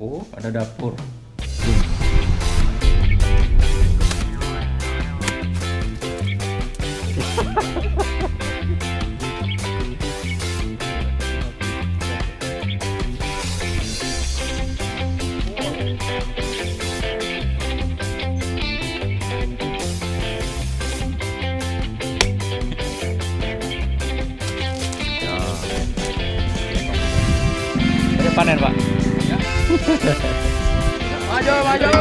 Oh, ada dapur. Saya panen, Pak. Ya. Maju, maju.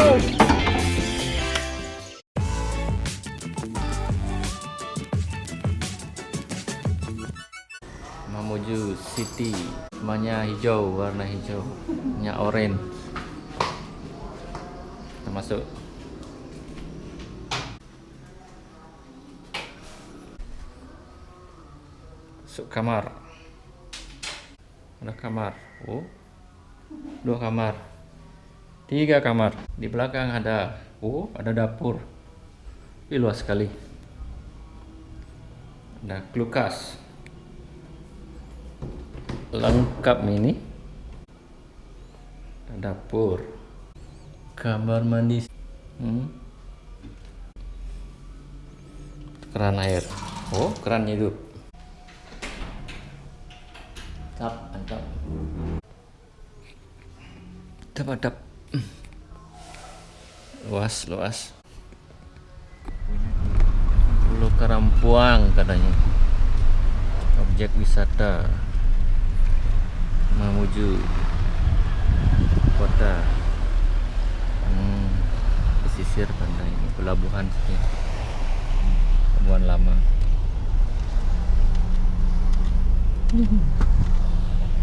Mamuju City, semuanya hijau, warna hijau, nya orange. Kita masuk. Masuk kamar. Ada kamar. Oh, 2 kamar, 3 kamar. Di belakang ada, oh, ada dapur. Luas sekali. Ada kulkas. Lengkap ini. Ada dapur. Kamar mandi. Keran air. Oh, kerannya hidup. Mantap. Mantap. Luas. Pulau Karampuang katanya. Objek wisata Mamuju kota. Pesisir pantai ini, pelabuhan sini. Pelabuhan lama.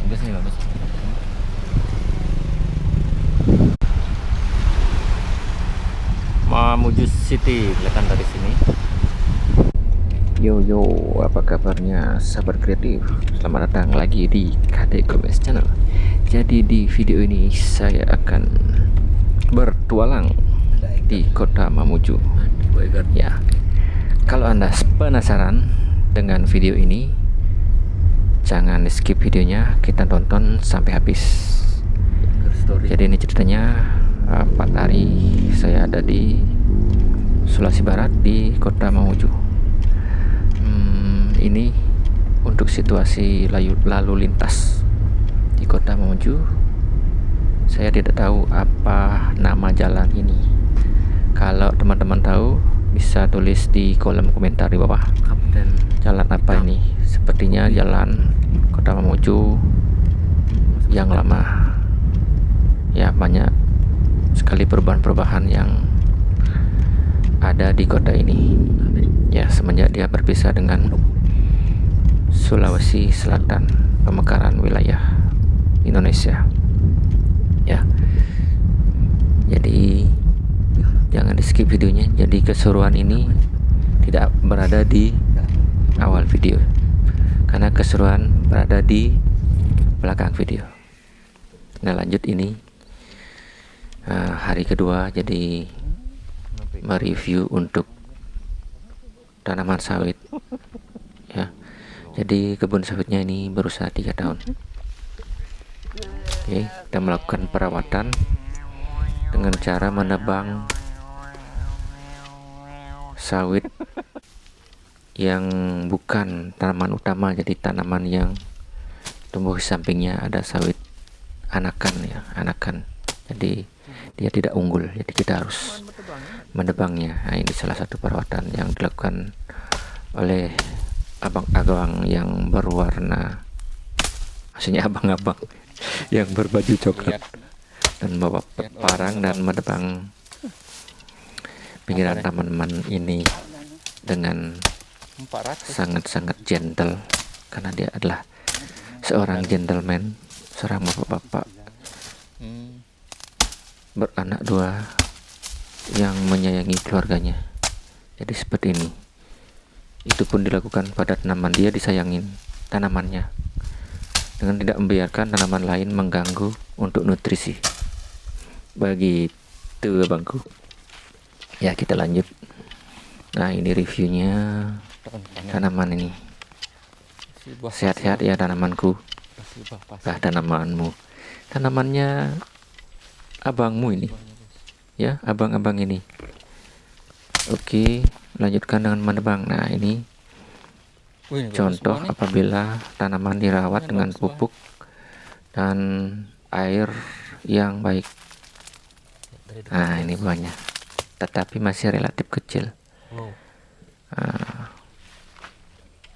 Bagus nih, bagus. Mamuju City, kelihatan dari sini. Yo, apa kabarnya sahabat kreatif? Selamat datang lagi di KD Gomez Channel. Jadi di video ini saya akan bertualang di kota Mamuju. Ya, kalau Anda penasaran dengan video ini, jangan di skip videonya, kita tonton sampai habis. Jadi ini ceritanya 4 hari saya ada di Sulawesi Barat di kota Mamuju. Ini untuk situasi lalu lintas di kota Mamuju. Saya tidak tahu apa nama jalan ini. Kalau teman-teman tahu, bisa tulis di kolom komentar di bawah. Jalan apa ini? Sepertinya jalan kota Mamuju yang lama. Ya, banyak sekali perubahan-perubahan yang ada di kota ini. Ya, semenjak dia berpisah dengan Sulawesi Selatan, pemekaran wilayah Indonesia. Ya, jadi jangan di skip videonya. Jadi keseruan ini tidak berada di awal video, karena keseruan berada di belakang video. Nah, lanjut ini hari kedua, jadi mereview untuk tanaman sawit. Ya, jadi kebun sawitnya ini berusia 3 tahun. Oke, kita melakukan perawatan dengan cara menebang sawit yang bukan tanaman utama, jadi tanaman yang tumbuh di sampingnya ada sawit anakan. Jadi dia tidak unggul, jadi kita harus menebangnya. Nah, ini salah satu perawatan yang dilakukan oleh abang-abang yang berwarna, maksudnya abang-abang yang berbaju coklat dan bawa parang dan menebang pinggiran taman ini dengan sangat-sangat gentle, karena dia adalah seorang gentleman, seorang bapak-bapak beranak 2 yang menyayangi keluarganya. Jadi seperti ini. Itu pun dilakukan pada tanaman, dia disayangin tanamannya dengan tidak membiarkan tanaman lain mengganggu untuk nutrisi. Begitu abangku. Ya, kita lanjut. Nah, ini reviewnya tanaman ini. Sehat-sehat ya tanamanku. Tanamanmu. Tanamannya abangmu ini ya, abang-abang ini. Oke, lanjutkan dengan menebang. Nah, ini contoh apabila tanaman dirawat dengan pupuk dan air yang baik. Nah, ini buahnya, tetapi masih relatif kecil. Nah,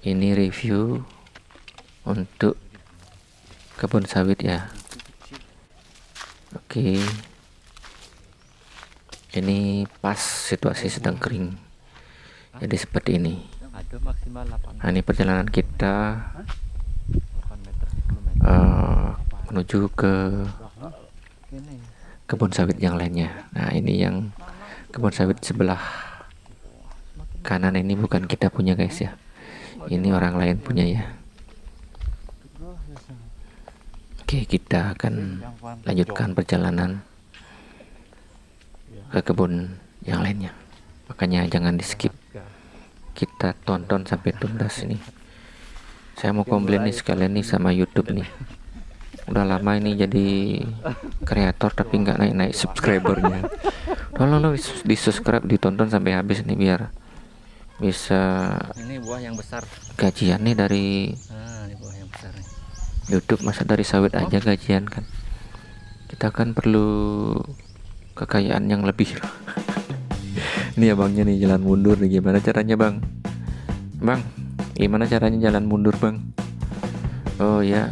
ini review untuk kebun sawit ya. Oke, ini pas situasi sedang kering, jadi seperti ini. Nah, ini perjalanan kita menuju ke kebun sawit yang lainnya. Nah, ini yang kebun sawit sebelah kanan ini bukan kita punya guys ya, ini orang lain punya ya. Oke, kita akan lanjutkan perjalanan ke kebun yang lainnya, makanya jangan di skip, kita tonton sampai tuntas. Ini saya mau komplain nih sekalian nih sama YouTube nih, udah lama ini jadi kreator tapi nggak naik subscribernya. Tolong di subscribe, ditonton sampai habis nih biar bisa. Ini buah yang besar, gajian nih dari ini buah yang besar nih. YouTube, masa dari sawit aja gajian kan, kita kan perlu kekayaan yang lebih. Ini abangnya nih jalan mundur nih, gimana caranya bang? Gimana caranya jalan mundur bang? Oh ya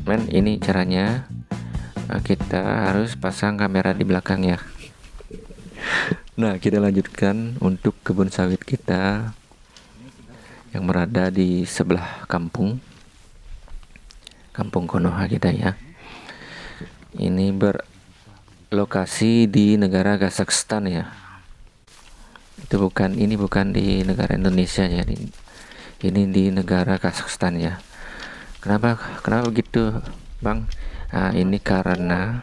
men, ini caranya kita harus pasang kamera di belakang ya. Nah, kita lanjutkan untuk kebun sawit kita yang berada di sebelah kampung Konoha kita ya. Ini berlokasi di negara Kazakhstan ya. Ini bukan di negara Indonesia ya. Ini di negara Kazakhstan ya. Kenapa begitu bang? Nah, ini karena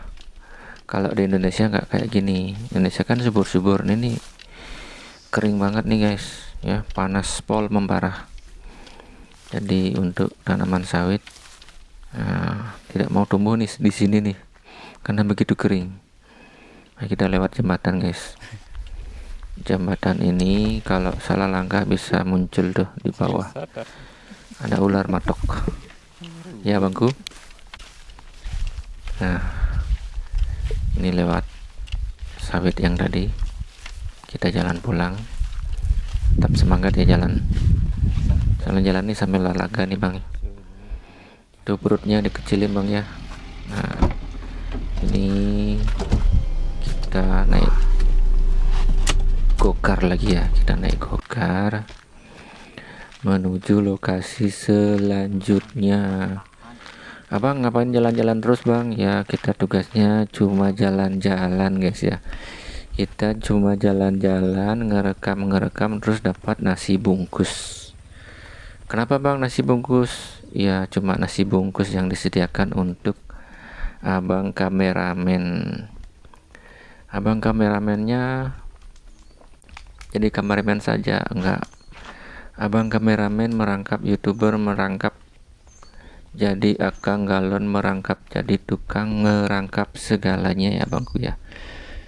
kalau di Indonesia nggak kayak gini. Indonesia kan subur-subur, ini kering banget nih guys ya, panas pol membara. Jadi untuk tanaman sawit tidak mau tumbuh nih di sini nih karena begitu kering. Nah, kita lewat jembatan guys. Jembatan ini kalau salah langkah bisa muncul tuh di bawah, ada ular matok ya bangku. Nah, ini lewat sawit yang tadi, kita jalan pulang. Tetap semangat ya jalan nih sambil olahraga nih bang. Tuh perutnya dikecilin bang ya. Nah, ini kita naik gokar lagi ya, kita naik gokar menuju lokasi selanjutnya. Abang ngapain jalan-jalan terus bang? Ya kita tugasnya cuma jalan-jalan guys ya. Kita cuma jalan-jalan, ngerekam terus dapat nasi bungkus. Kenapa bang nasi bungkus? Ya cuma nasi bungkus yang disediakan untuk abang kameramen. Abang kameramennya jadi kameramen saja, enggak. Abang kameramen merangkap YouTuber, merangkap jadi akang galon, merangkap jadi tukang, merangkap segalanya ya bangku ya.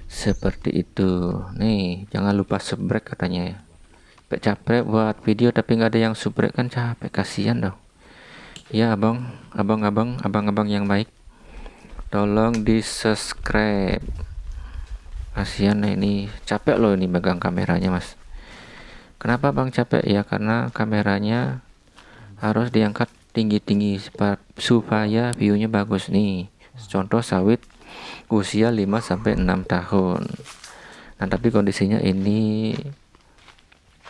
Seperti itu. Nih jangan lupa subrek katanya ya. Capek buat video tapi nggak ada yang subrek kan capek, kasihan dong. Ya abang yang baik, tolong di subscribe. Kasihan ini, capek loh ini megang kameranya mas. Kenapa bang capek? Ya karena kameranya harus diangkat tinggi-tinggi supaya viewnya bagus nih. Contoh sawit usia 5-6 tahun. Nah tapi kondisinya ini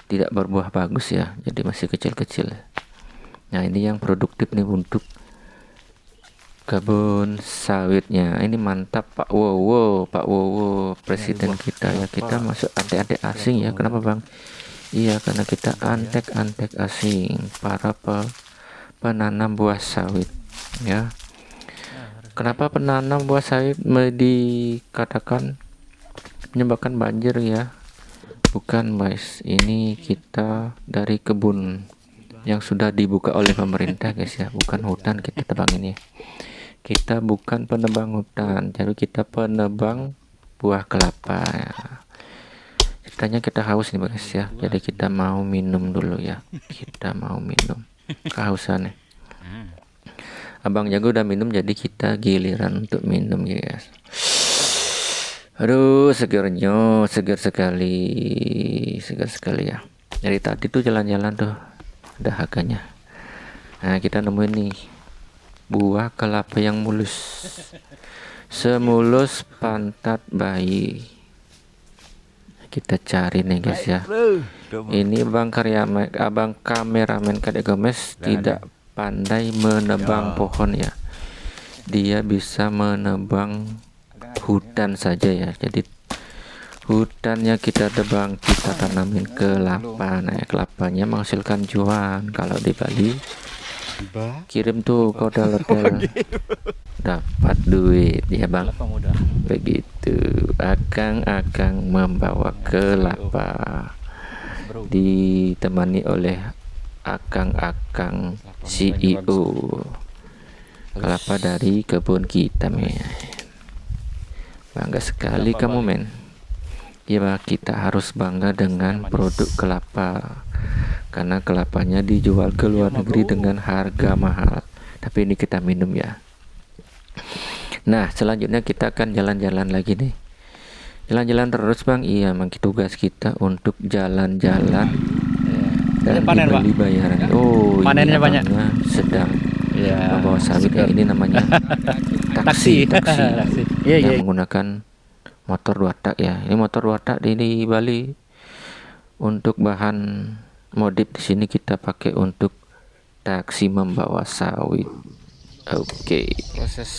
tidak berbuah bagus ya, jadi masih kecil-kecil. Nah ini yang produktif nih untuk kebun sawitnya. Ini mantap Pak Wowo, presiden kita ya. Kita masuk antek-antek asing ya. Kenapa bang? Iya karena kita antek-antek asing, para penanam buah sawit ya. Kenapa penanam buah sawit dikatakan menyebabkan banjir ya? Bukan guys, ini kita dari kebun yang sudah dibuka oleh pemerintah guys ya, bukan hutan kita tebangin ya. Kita bukan penebang hutan, jadi kita penebang buah kelapa ya. Ceritanya kita haus nih guys ya, jadi kita mau minum dulu ya. Kita mau minum, kehausan nih. Abang Jago udah minum, jadi kita giliran untuk minum ya guys. Aduh, segernya, segar sekali ya. Dari tadi tuh jalan-jalan tuh dahaganya. Nah, kita nemuin nih buah kelapa yang mulus, semulus pantat bayi. Kita cari nih guys ya. Ini abang kameramen Kadek Gomes tidak pandai menebang pohon ya. Dia bisa menebang hutan saja ya. Jadi hutannya kita tebang, kita tanamin kelapa. Nah, kelapanya menghasilkan cuan. Kalau di Bali kirim tuh kode hotel dapat duit ya bang. Begitu akang membawa kelapa ditemani oleh akang CEO kelapa dari kebun kita men. Bangga sekali kamu men. Ya kita harus bangga dengan produk kelapa karena kelapanya dijual ke luar negeri dengan harga mahal. Tapi ini kita minum ya. Nah selanjutnya kita akan jalan-jalan lagi nih. Jalan-jalan terus bang. Iya memang tugas kita untuk jalan-jalan dan dibeli bayaran. Oh panennya banyak. Sedang membawa sawit ya. Ini namanya taksi. Yang menggunakan motor 2 tak ya. Ini motor 2 tak di Bali. Untuk bahan modif di sini kita pakai untuk taksi membawa sawit. Oke. Proses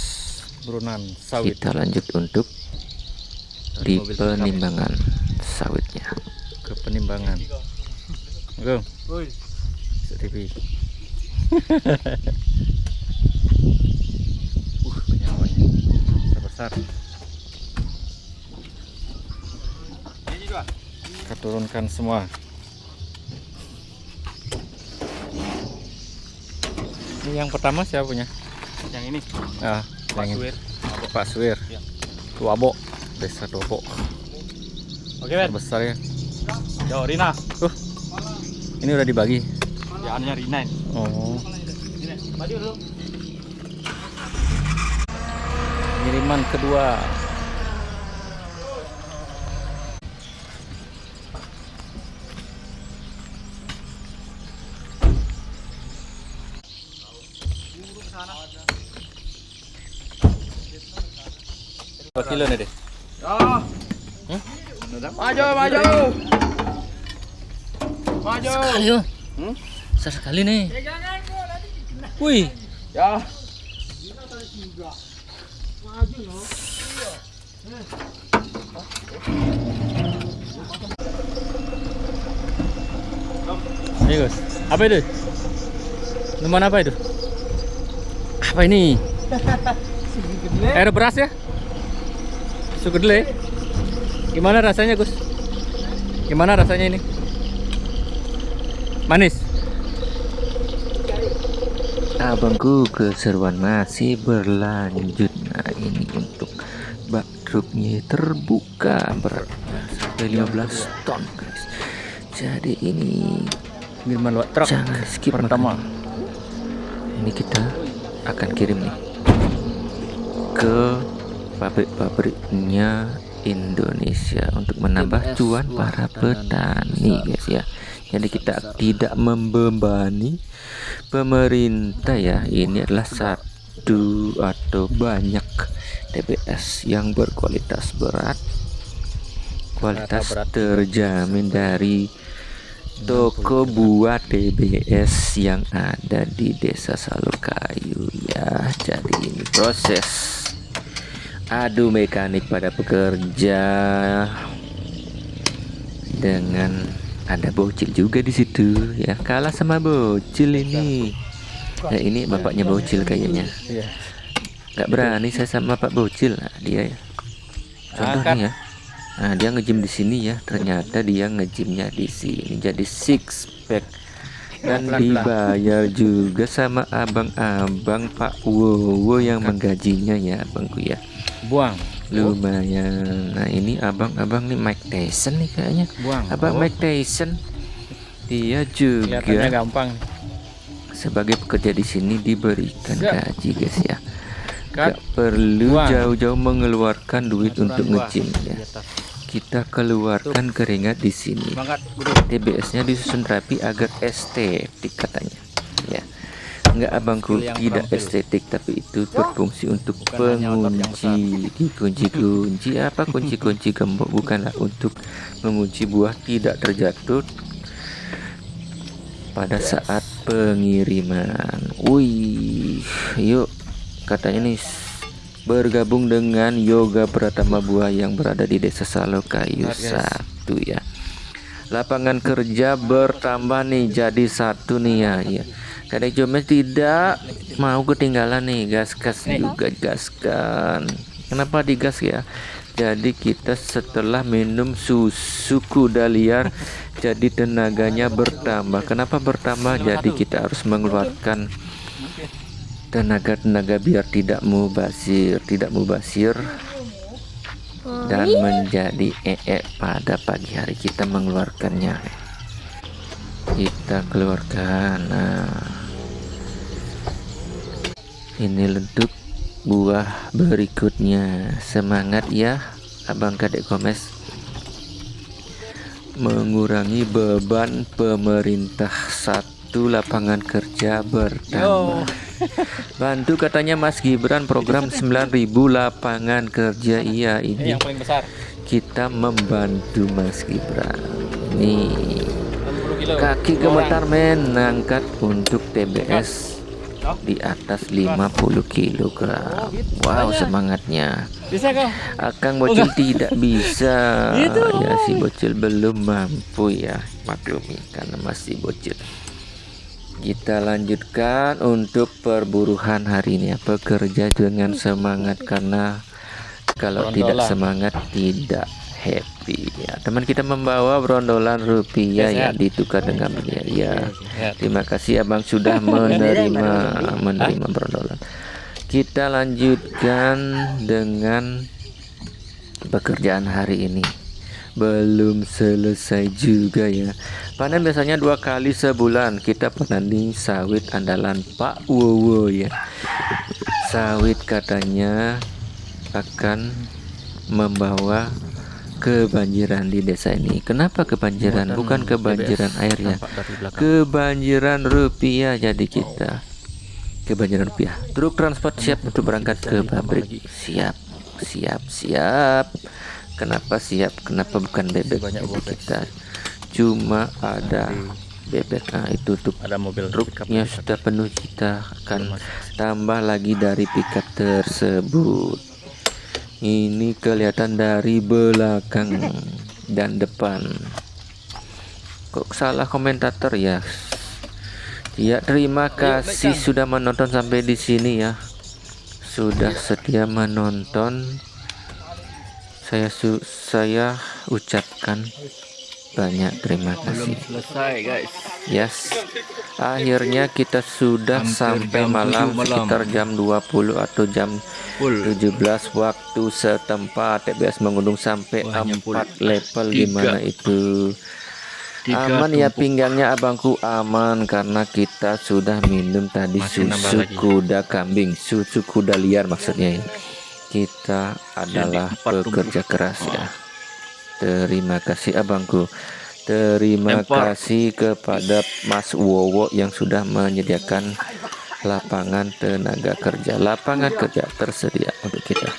burunan sawit. Kita lanjut untuk di penimbangan sawitnya. Ke penimbangan. Go. TV. Banyak besar. Kita turunkan semua. Ini yang pertama siapa punya? Yang ini. Pak Suwir. Pak Suwir. Ya. Tuabo. Desa Tuabo. Oke, Ben. Besar ya. Yo, Rina. Ini udah dibagi. Jalannya Rina ini. Oh. Maju dulu. Kiriman kedua. Berapa kilo nih deh? Maju. Sekali oh. Besar sekali nih. Wih. Ya. Ini Gus. Apa itu? Minuman apa itu? Apa ini? Air beras ya? Susu kedelai. Gimana rasanya Gus? Gimana rasanya ini? Manis. Abangku, keseruan masih berlanjut. Nah ini untuk bak truknya terbuka beratnya sampai 15 ton guys. Jadi ini Minuman luar truk. jangan skip Pertama. makan. Ini kita akan kirim nih ke pabrik-pabriknya Indonesia untuk menambah DBS cuan para petani guys ya. Jadi kita tidak membebani pemerintah ya. Ini adalah satu atau banyak TBS yang berkualitas berat, kualitas terjamin dari toko buah TBS yang ada di Desa Salokayu ya. Jadi ini proses adu mekanik pada pekerja dengan ada bocil juga di situ ya. Kalah sama bocil ini. Ya ini bapaknya bocil kayaknya. Iya. Gak berani saya sama Pak Bocil. Nah, dia ya. Contohnya ya. Nah, dia nge-gym di sini ya. Ternyata dia nge-gymnya di sini. Jadi six pack Dan Pelan-pelan. dibayar juga sama abang-abang Pak Wowo yang menggajinya ya abangku ya. Buang. Lumayan. Nah ini abang-abang nih Mike Tyson nih kayaknya. Buang. Abang Mike Tyson dia juga Kelihatannya gampang. sebagai pekerja di sini diberikan Siap. gaji guys ya. Cut. Gak perlu Buang. jauh-jauh mengeluarkan duit untuk Buang. nge-gym ya. Di atas. Kita keluarkan keringat di sini. Semangat, Bro. TBS-nya disusun rapi agar estetik katanya. Ya. Enggak abangku, Skill yang tidak terampil. estetik tapi itu berfungsi untuk Bukan hanya otot yang pengunci. Kunci-kunci apa kunci-kunci gembok bukanlah untuk mengunci buah tidak terjatuh pada saat pengiriman. Wih, yuk katanya nih bergabung dengan Yoga Pratama Buah yang berada di Desa Salokayu 1 ya. Lapangan kerja bertambah nih jadi 1 nih ya. Kadek Jomes tidak mau ketinggalan nih, gas-gas juga gaskan. Kenapa digas ya? Jadi kita setelah minum susu kuda liar jadi tenaganya bertambah. Kenapa bertambah? Jadi kita harus mengeluarkan tenaga biar tidak mubazir dan menjadi pada pagi hari kita mengeluarkannya. Kita keluarkan. Nah, ini untuk buah berikutnya. Semangat ya abang kadek Komes, mengurangi beban pemerintah. 1 lapangan kerja bertambah. Bantu katanya Mas Gibran program 9.000 lapangan kerja. Iya ini Yang paling besar. kita membantu Mas Gibran. Ini 60 kilo. kaki gemetar men angkat untuk TBS Oh. di atas 50 kg. Wow semangatnya. Bisa kau? Akang Bocil tidak bisa Gitu. ya, si Bocil belum mampu ya, maklumi karena masih bocil. Kita lanjutkan untuk perburuhan hari ini ya. Bekerja dengan semangat karena kalau tidak Brondolan. semangat tidak happy ya. Teman kita membawa brondolan rupiah ya, ditukar dengan miliar ya. Terima kasih abang sudah menerima brondolan. Kita lanjutkan dengan pekerjaan hari ini. Belum selesai juga ya. Panen biasanya 2 kali sebulan. Kita panen sawit andalan Pak Wowo ya. Sawit katanya akan membawa kebanjiran di desa ini. Kenapa kebanjiran? Bukan kebanjiran air ya, kebanjiran rupiah. Jadi kita kebanjiran rupiah. Truk transport siap untuk berangkat ke pabrik. Siap. Kenapa siap? Kenapa bukan bebek? Jadi kita cuma ada bebek. Nah itu tuh Ada mobil truknya sudah penuh, kita akan tambah lagi dari pickup tersebut. Ini kelihatan dari belakang dan depan. Kok salah komentator ya? Ya terima kasih sudah menonton sampai di sini ya. Sudah setia menonton. Saya ucapkan banyak terima kasih. Selesai guys. Yes. Akhirnya kita sudah sampai jam malam 7 malam. sekitar jam 20 atau jam 17 waktu setempat. TBS mengundung sampai Buahnya 4 level. Tiga. Gimana itu? Aman ya pinggangnya abangku, aman karena kita sudah minum tadi Masih nambah susu lagi. kuda kambing, susu kuda liar maksudnya ya. Kita adalah 40 pekerja keras ya. Terima kasih abangku. Terima kasih kepada Mas Wowo yang sudah menyediakan lapangan tenaga kerja. Lapangan kerja tersedia untuk kita.